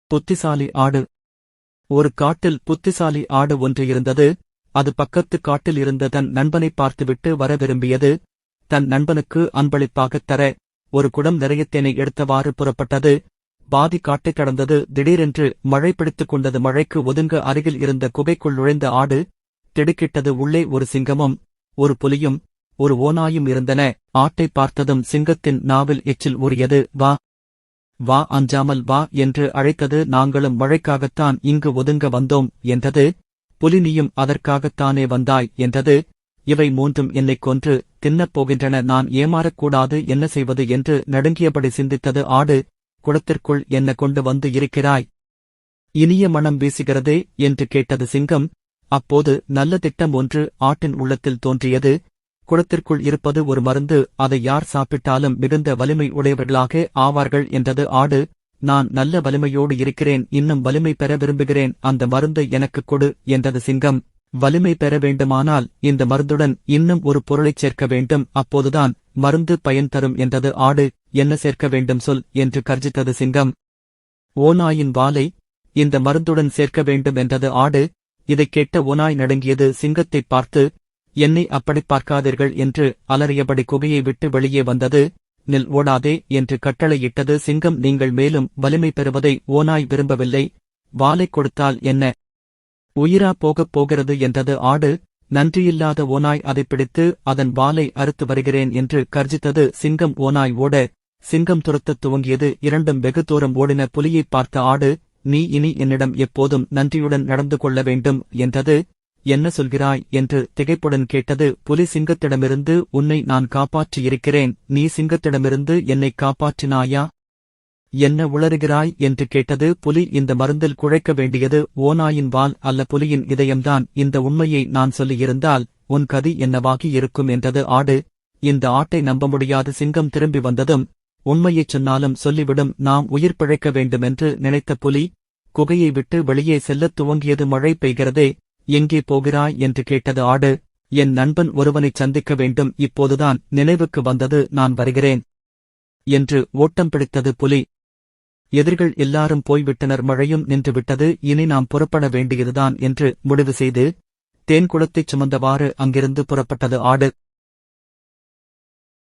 புத்திசாலி ஆடு. ஒரு காட்டில் புத்திசாலி ஆடு ஒன்று இருந்தது. அது பக்கத்து காட்டில் இருந்த தன் நண்பனை பார்த்துவிட்டு வர விரும்பியது. தன் நண்பனுக்கு அன்பளிப்பாகத் தர ஒரு குடம் நிறைய தேனை எடுத்தவாறு புறப்பட்டது. பாதி காட்டைக் கடந்தது. திடீரென்று மழை பிடித்துக் கொண்டது. மழைக்கு ஒதுங்க அருகில் இருந்த குகைக்குள் நுழைந்த ஆடு திடுக்கிட்டது. உள்ளே ஒரு சிங்கமும் ஒரு புலியும் ஒரு ஓநாயும் இருந்தன. ஆட்டை பார்த்ததும் சிங்கத்தின் நாவில் எச்சில் ஊறியது. வா வா, அஞ்சாமல் வா என்று அழைத்தது. நாங்களும் மழைக்காகத்தான் இங்கு ஒதுங்க வந்தோம் என்றது. புலி, நீயும் அதற்காகத்தானே வந்தாய் என்றது. இவை மூன்றும் என்னைக் கொன்று தின்னப் போகின்றன, நான் ஏமாறக்கூடாது, என்ன செய்வது என்று நடுங்கியபடி சிந்தித்தது. ஆடு, குளத்திற்குள் என்ன கொண்டு வந்து இருக்கிறாய்? இனிய மணம் வீசுகிறதே என்று கேட்டது சிங்கம். அப்போது நல்ல திட்டம் ஒன்று ஆட்டின் உள்ளத்தில் தோன்றியது. குளத்திற்குள் இருப்பது ஒரு மருந்து, அதை யார் சாப்பிட்டாலும் மிகுந்த வலிமை உடையவர்களாக ஆவார்கள் என்றது ஆடு. நான் நல்ல வலிமையோடு இருக்கிறேன், இன்னும் வலிமை பெற விரும்புகிறேன், அந்த மருந்தை எனக்குக் கொடு என்றது சிங்கம். வலிமை பெற வேண்டுமானால் இந்த மருந்துடன் இன்னும் ஒரு பொருளைச் சேர்க்க வேண்டும், அப்போதுதான் மருந்து பயன் தரும் என்றது ஆடு. என்ன சேர்க்க வேண்டும் சொல் என்று கர்ஜித்தது சிங்கம். ஓநாயின் வாலை இந்த மருந்துடன் சேர்க்க வேண்டும் என்றது ஆடு. இதைக் கேட்ட ஓநாய் நடுங்கியது. சிங்கத்தைப் பார்த்து, என்னை அப்படிப் பார்க்காதீர்கள் என்று அலறியபடி குகையை விட்டு வெளியே வந்தது. நில், ஓடாதே என்று கட்டளையிட்டது சிங்கம். நீங்கள் மேலும் வலிமை பெறுவதை ஓநாய் விரும்பவில்லை. வாலைக் கொடுத்தால் என்ன, உயிரா போகப் போகிறது என்றது ஆடு. நன்றியில்லாத ஓநாய் அதைப் பிடித்து அதன் வாலை அறுத்து வருகிறேன் என்று கர்ஜித்தது சிங்கம். ஓநாய் ஓட சிங்கம் துரத்தத் துவங்கியது. இரண்டும் வெகு தூரம் ஓடின. புலியைப் பார்த்த ஆடு, நீ இனி என்னிடம் எப்போதும் நன்றியுடன் நடந்து கொள்ள வேண்டும் என்றது. என்ன சொல்கிறாய் என்று திகைப்புடன் கேட்டது. புலி சிங்கத்திடமிருந்து உன்னை நான் காப்பாற்றியிருக்கிறேன், நீ சிங்கத்திடமிருந்து என்னைக் காப்பாற்றினாயா? என்ன உளறுகிறாய் என்று கேட்டது. புலி இந்த மருந்தில் குழைக்க வேண்டியது ஓநாயின் வால் அல்ல, புலியின் இதயம்தான். இந்த உண்மையை நான் சொல்லியிருந்தால் உன் கதி என்னவாகி இருக்கும் என்றது ஆடு. இந்த ஆட்டை நம்ப முடியாது. சிங்கம் திரும்பி வந்ததும் உண்மையைச் சொன்னாலும் சொல்லிவிடும், நாம் உயிர் பிழைக்க வேண்டுமென்று நினைத்த புலி குகையை விட்டு வெளியே செல்லத் துவங்கியது. மழை பெய்கிறதே, எங்கே போகிறாய் என்று கேட்டது ஆடு. என் நண்பன் ஒருவனைச் சந்திக்க வேண்டும், இப்போதுதான் நினைவுக்கு வந்தது, நான் வருகிறேன் என்று ஓட்டம் பிடித்தது புலி. எதிரிகள் எல்லாரும் போய்விட்டனர், மழையும் நின்றுவிட்டது. இனி நாம் புறப்பட வேண்டியதுதான் என்று முடிவு செய்து தேன்குளத்தைச் சுமந்தவாறு அங்கிருந்து புறப்பட்டது ஆடு.